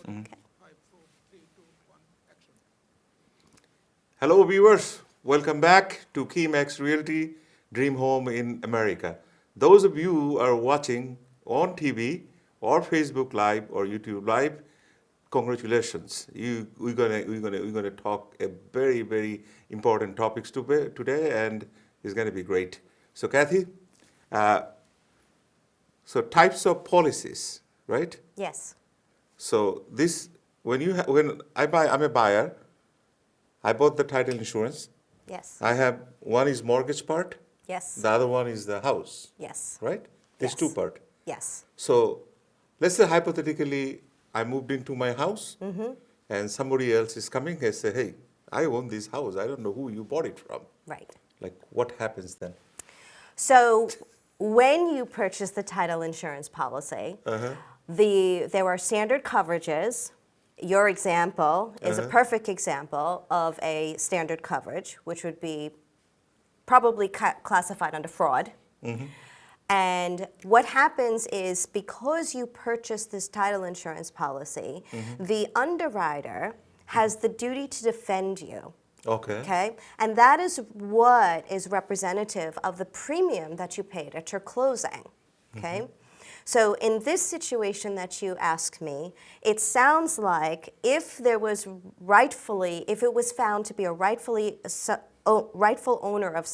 Okay. Hello, viewers. Welcome back to KeyMax Realty Dream Home in America. Those of you who are watching on TV or Facebook Live or YouTube Live, congratulations. We're gonna talk a very important topics today, and it's gonna be great. So, Kathy, uh, so types of policies, right? Yes. So this when I'm a buyer. I bought the title insurance. Yes. I have one is mortgage part, Yes. the other one is the house, Yes. right? There's Yes. two part. Yes. So let's say hypothetically I moved into my house and somebody else is coming and say, hey, I own this house. I don't know who you bought it from. Right. Like what happens then? So when you purchase the title insurance policy, there are standard coverages. Your example is a perfect example of a standard coverage, which would be probably classified under fraud. And what happens is because you purchase this title insurance policy, the underwriter has the duty to defend you. Okay. Okay? And that is what is representative of the premium that you paid at your closing. Okay? So in this situation that you asked me, it sounds like if it was found to be a rightful owner of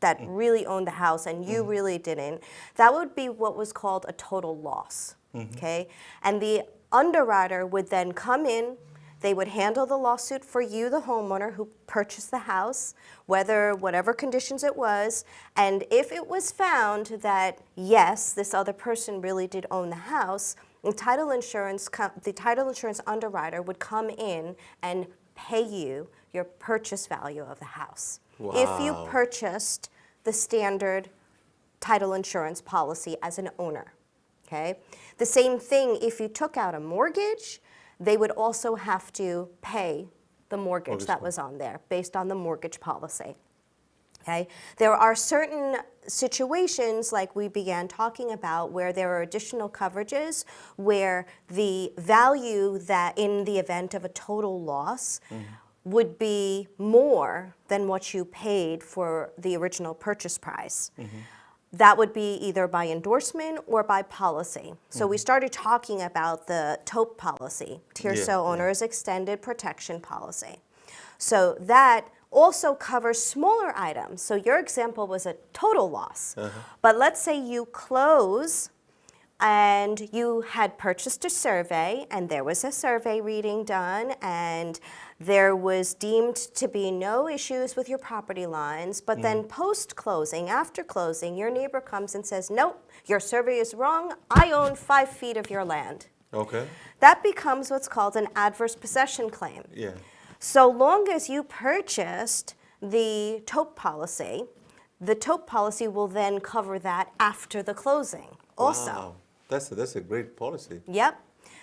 that really owned the house and you really didn't, that would be what was called a total loss. Okay? And the underwriter would then come in. They would handle the lawsuit for you, the homeowner who purchased the house, whatever conditions it was, and if it was found that, yes, this other person really did own the house, the title insurance underwriter would come in and pay you your purchase value of the house. If you Wow. purchased the standard title insurance policy as an owner, okay? The same thing if you took out a mortgage, they would also have to pay the mortgage that was on there based on the mortgage policy. Okay? There are certain situations, like we began talking about, where there are additional coverages where the value that in the event of a total loss would be more than what you paid for the original purchase price. That would be either by endorsement or by policy. So we started talking about the TOPE policy, TIRSO Owner's Extended Protection Policy. So that also covers smaller items. So your example was a total loss. But let's say you close and you had purchased a survey and there was a survey reading done and there was deemed to be no issues with your property lines, but then post-closing, after closing, your neighbor comes and says, nope, your survey is wrong, I own 5 feet of your land. Okay. That becomes what's called an adverse possession claim. Yeah. So long as you purchased the TOPE policy, the TOPE policy will then cover that after the closing also. Wow. That's a great policy. Yep.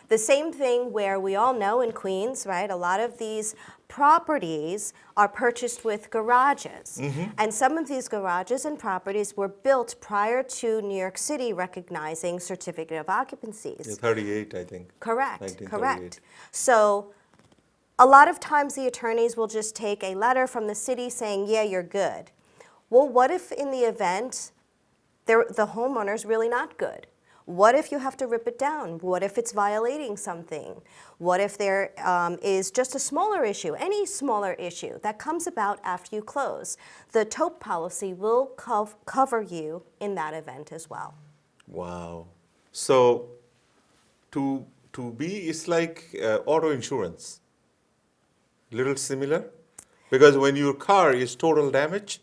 The same thing where we all know in Queens, right, a lot of these properties are purchased with garages. And some of these garages and properties were built prior to New York City recognizing certificate of occupancies. Yeah, 38, I think. Correct, 1938. correct. So a lot of times the attorneys will just take a letter from the city saying, yeah, you're good. Well, what if in the event the homeowner's really not good? What if you have to rip it down? What if it's violating something? What if there is just a smaller issue, any smaller issue that comes about after you close? The TOPE policy will cover you in that event as well. Wow. So to be, it's like auto insurance. Little similar? Because when your car is total damage,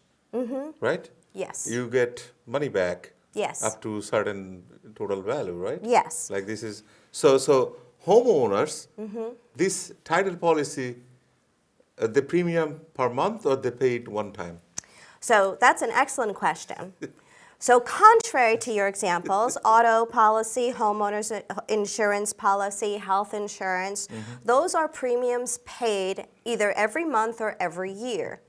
right? Yes. You get money back. Yes. Up to certain total value, right? Yes. Like this is so homeowners. This title policy, the premium per month or they pay it one time? So that's an excellent question. So contrary to your examples, auto policy, homeowners insurance policy, health insurance, those are premiums paid either every month or every year.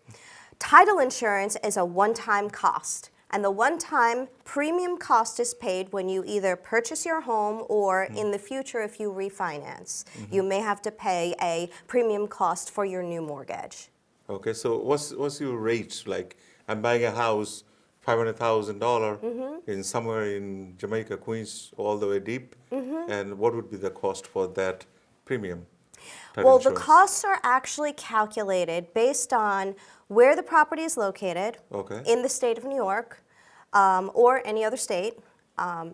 Title insurance is a one-time cost. And the one-time premium cost is paid when you either purchase your home or in the future, if you refinance, you may have to pay a premium cost for your new mortgage. Okay, so what's your rate? Like, I'm buying a house, $500,000 in somewhere in Jamaica, Queens, all the way deep, and what would be the cost for that premium title Well, the insurance? costs are actually calculated based on where the property is located Okay. in the state of New York or any other state.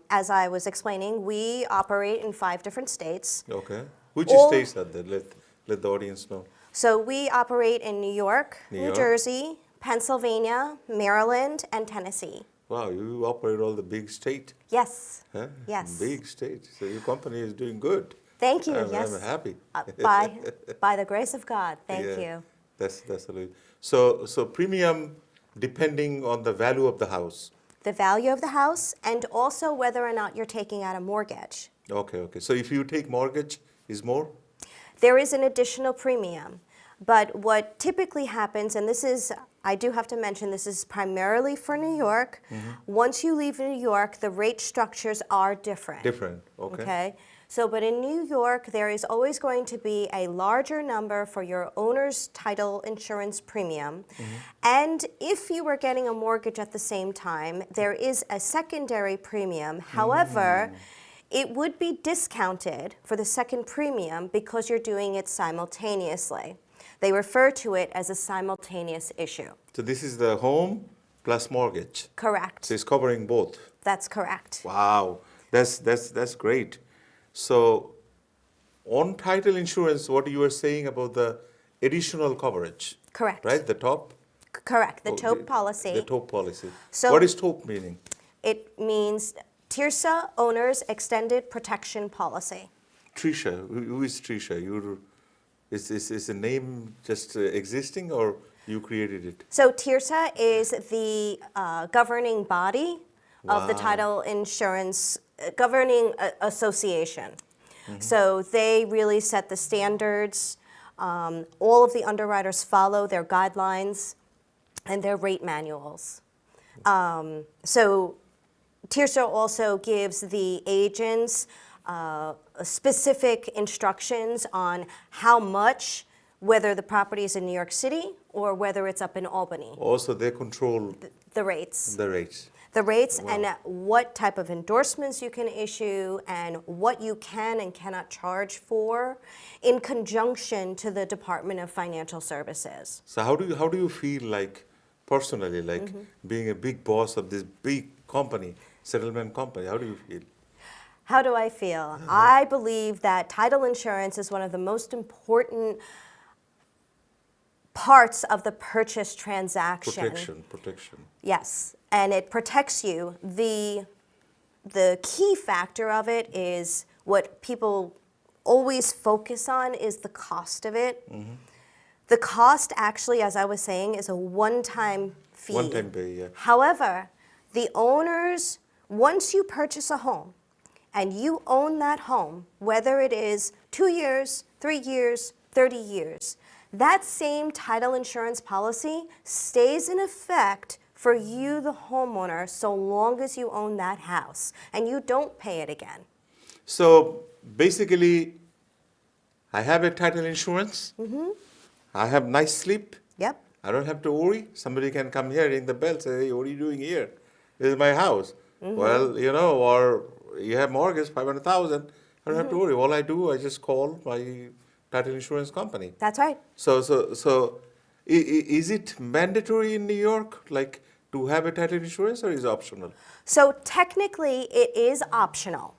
As I was explaining, we operate in 5 different states. Okay. Which All- states are there? Let the audience know. So we operate in New York, New New York. Jersey, Pennsylvania, Maryland, and Tennessee. Wow, you operate all the big state. Yes. Huh? Yes. Big state. So your company is doing good. Thank you. I'm yes. happy. By the grace of God. Thank Yeah, you. That's absolutely. So premium depending on the value of the house. The value of the house and also whether or not you're taking out a mortgage. Okay. So if you take mortgage, is more? There is an additional premium. But what typically happens, and this is, I do have to mention, this is primarily for New York. Once you leave New York, the rate structures are different. Different. Okay. So, but in New York, there is always going to be a larger number for your owner's title insurance premium. And if you were getting a mortgage at the same time, there is a secondary premium. However, it would be discounted for the second premium because you're doing it simultaneously. They refer to it as a simultaneous issue. So this is the home plus mortgage. Correct. So it's covering both. That's correct. Wow, that's great. So on title insurance, what you were saying about the additional coverage, Correct. right? The top? Correct. The Oh, TOPE policy. The TOPE policy. So- What is TOPE meaning? It means TIRSA Owner's Extended Protection Policy. Trisha, who is Trisha? Is the name just existing or you created it? So TIRSA is the governing body of the Wow. title insurance governing association. So they really set the standards. All of the underwriters follow their guidelines and their rate manuals. So TIRSA also gives the agents specific instructions on how much, whether the property is in New York City or whether it's up in Albany, Also, they control the rates. the rates. The rates Wow. and what type of endorsements you can issue and what you can and cannot charge for in conjunction to the Department of Financial Services. So how do you feel like personally, like being a big boss of this big company, settlement company? How do you feel? How do I feel? I believe that title insurance is one of the most important parts of the purchase transaction. Protection. Yes, and it protects you. The key factor of it is what people always focus on is the cost of it. The cost actually, as I was saying, is a one-time fee. One-time pay, yeah. However, the owners, once you purchase a home and you own that home, whether it is 2 years, 3 years, 30 years, that same title insurance policy stays in effect for you, the homeowner, so long as you own that house and you don't pay it again. So basically, I have a title insurance. I have nice sleep. Yep. I don't have to worry. Somebody can come here, ring the bell, say, hey, what are you doing here? This is my house. Well, or you have mortgage, 500,000. I don't have to worry. All I do, I just call my title insurance company. That's right. So is it mandatory in New York, like to have a title insurance, or is it optional? So technically, it is optional.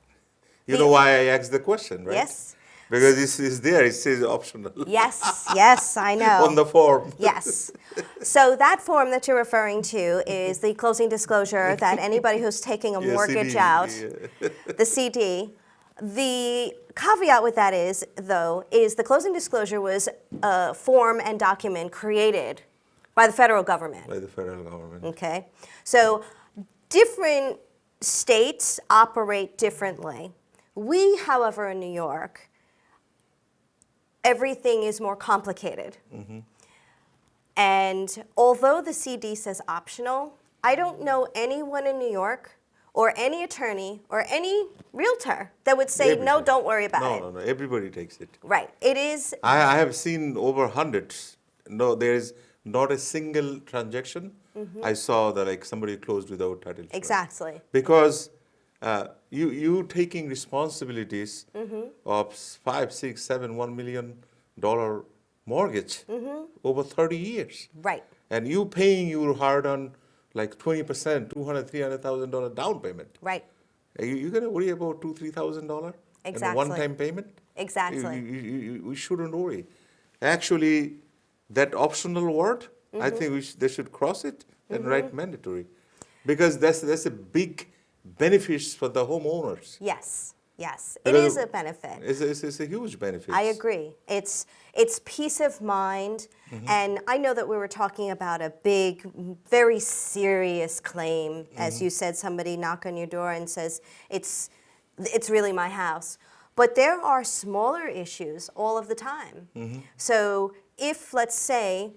You know why I asked the question, right? Yes. Because this is there, it says optional Yes, I know. on the form. Yes. So that form that you're referring to is the closing disclosure that anybody who's taking a Yeah, mortgage CD, out, yeah. the CD. The caveat with that is, though, is the closing disclosure was a form and document created by the federal government. By the federal government. Okay? So different states operate differently. We, however, in New York, everything is more complicated. And although the CD says optional, I don't know anyone in New York or any attorney or any realtor that would say, no, Everybody. don't worry about it. No. Everybody takes it. Right. It is, I have seen over hundreds. No, there is not a single transaction I saw that like somebody closed without title insurance. exactly. Because you taking responsibilities of five, six, seven, $1 million mortgage over 30 years. Right. And you paying your hard-earned like 20%, $200,000, $300,000 down payment. Right. You're gonna worry about $2,000, $3,000 and a Exactly. one-time payment? Exactly. We shouldn't worry. Actually, that optional word, I think they should cross it and write mandatory, because that's a big benefits for the homeowners. Yes. Yes. It Because is a benefit. It's a huge benefit. I agree. It's peace of mind, and I know that we were talking about a big, very serious claim. As you said, somebody knock on your door and says it's really my house. But there are smaller issues all of the time. So if, let's say,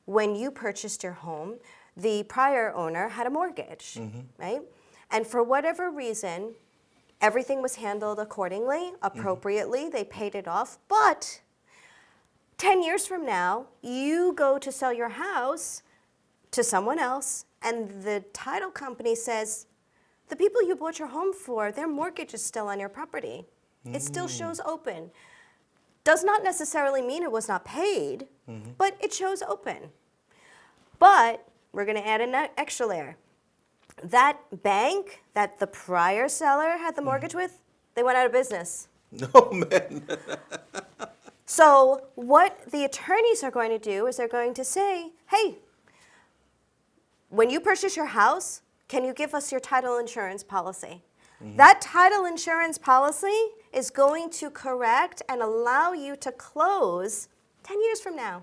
when you purchased your home, the prior owner had a mortgage, right? And for whatever reason, everything was handled accordingly, appropriately. They paid it off. But 10 years from now, you go to sell your house to someone else, and the title company says, the people you bought your home for, their mortgage is still on your property. It still shows open. Does not necessarily mean it was not paid, but it shows open. But we're going to add an extra layer. That bank that the prior seller had the mortgage with, they went out of business. No, man. So what the attorneys are going to do is they're going to say, hey, when you purchase your house, can you give us your title insurance policy? That title insurance policy is going to correct and allow you to close 10 years from now,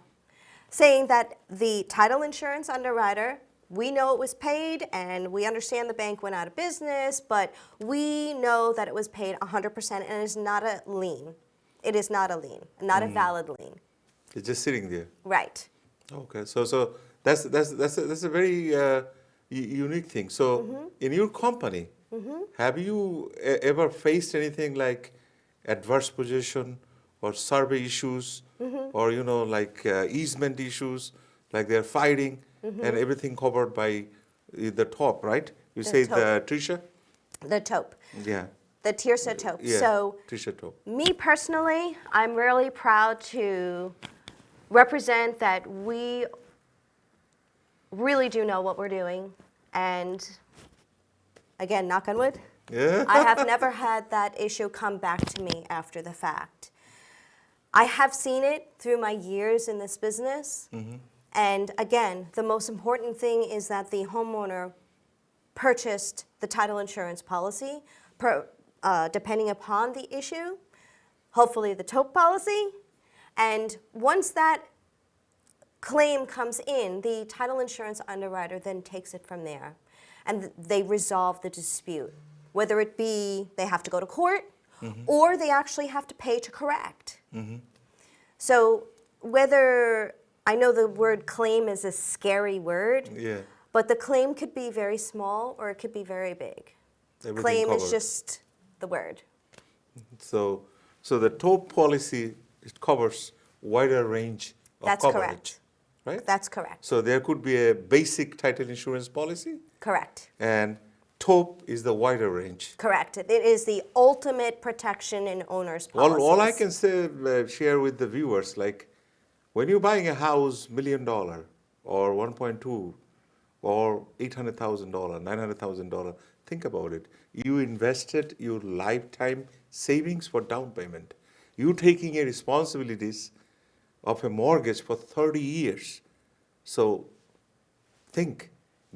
saying that the title insurance underwriter, we know it was paid and we understand the bank went out of business, but we know that it was paid 100% and it is not a lien. It is not a lien, not a valid lien. It's just sitting there. Right. Okay, so that's a very unique thing. So in your company, have you ever faced anything like adverse possession or survey issues, or like easement issues, like they're fighting and everything covered by the top, right? You The say TOP. the Tricia? The TOP. Yeah. The Tirsa TOP. Yeah. So Tricia top. me personally, I'm really proud to represent that we really do know what we're doing. And again, knock on wood, Yeah. I have never had that issue come back to me after the fact. I have seen it through my years in this business. And again, the most important thing is that the homeowner purchased the title insurance policy, depending upon the issue, hopefully the TOP policy. And once that claim comes in, the title insurance underwriter then takes it from there. And they resolve the dispute, whether it be they have to go to court or they actually have to pay to correct. So whether, I know the word claim is a scary word, Yeah. but the claim could be very small or it could be very big. Everything Claim is covered. just the word. So the top policy, it covers wider range of That's coverage, correct. right? That's correct. So there could be a basic title insurance policy, Correct. and top is the wider range. Correct. It is the ultimate protection in owner's policies. All I can say, share with the viewers, like when you're buying a house, $1 million or 1.2 or $800,000, $900,000, think about it. You invested your lifetime savings for down payment. You taking a responsibilities of a mortgage for 30 years. So think,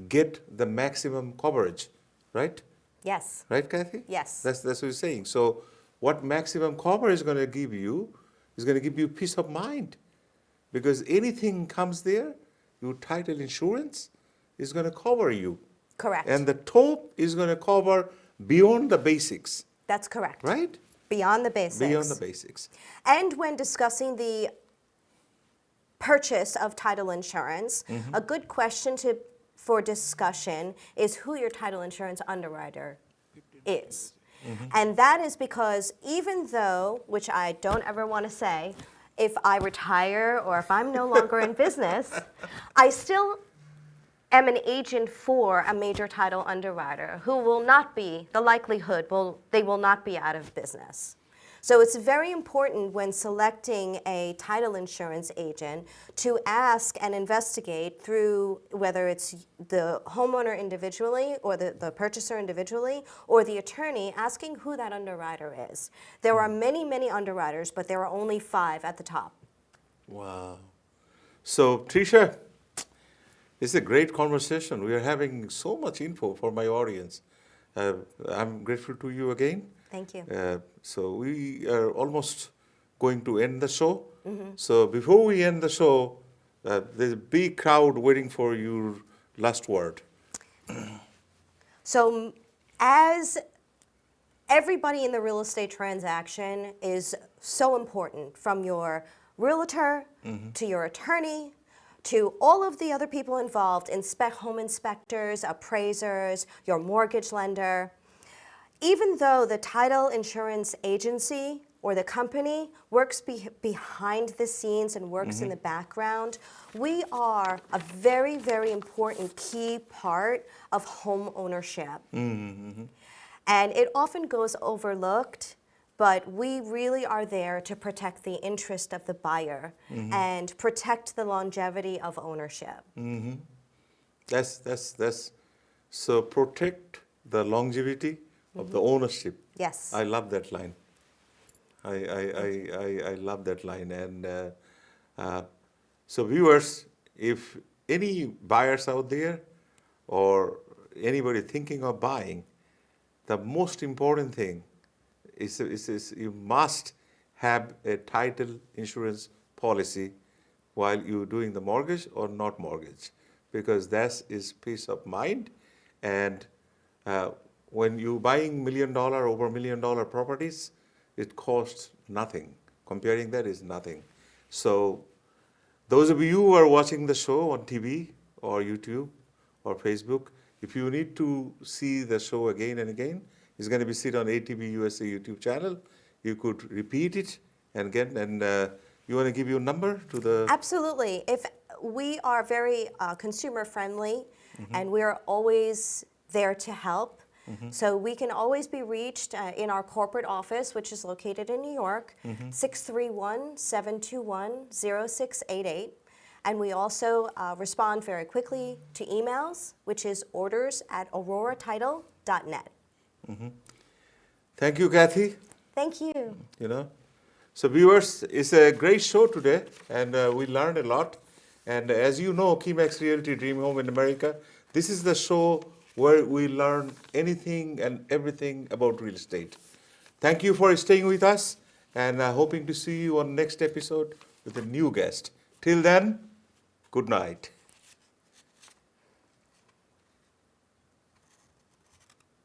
get the maximum coverage, right? Yes. Right, Kathy? Yes. That's what you're saying. So what maximum coverage is going to give you is going to give you peace of mind. Because anything comes there, your title insurance is going to cover you. Correct. And the top is going to cover beyond the basics, That's correct. right? Beyond the basics. Beyond the basics. And when discussing the purchase of title insurance, a good question to for discussion is who your title insurance underwriter is. And that is because even though, which I don't ever want to say, if I retire or if I'm no longer in business, I still am an agent for a major title underwriter who will not be, the likelihood they will not be out of business. So it's very important when selecting a title insurance agent to ask and investigate through whether it's the homeowner individually or the purchaser individually or the attorney asking who that underwriter is. There are many, many underwriters, but there are only 5 at the top. Wow. So, Tricia, it's a great conversation. We are having so much info for my audience. I'm grateful to you again. Thank you. So we are almost going to end the show. So before we end the show, there's a big crowd waiting for your last word. So as everybody in the real estate transaction is so important, from your realtor to your attorney to all of the other people involved, home inspectors, appraisers, your mortgage lender. Even though the title insurance agency or the company works behind the scenes and works in the background, we are a very, very important key part of home ownership. And it often goes overlooked, but we really are there to protect the interest of the buyer and protect the longevity of ownership. That's so protect the longevity of the ownership. Yes. I love that line. I love that line. And so viewers, if any buyers out there or anybody thinking of buying, the most important thing is you must have a title insurance policy while you're doing the mortgage or not mortgage, because that is peace of mind. And when you're buying $1 million, over $1 million properties, it costs nothing. Comparing that is nothing. So those of you who are watching the show on TV or YouTube or Facebook, if you need to see the show again and again, it's going to be sit on ATB USA YouTube channel. You could repeat it and again. And you want to give your number to the... Absolutely. If we are very consumer friendly, and we're always there to help. So we can always be reached in our corporate office, which is located in New York, 631-721-0688. And we also respond very quickly to emails, which is orders@auroratitle.net. Thank you, Kathy. Thank you. So viewers, it's a great show today, and we learned a lot. And as you know, Keymax Realty Dream Home in America, this is the show where we learn anything and everything about real estate. Thank you for staying with us, and hoping to see you on next episode with a new guest. Till then, good night.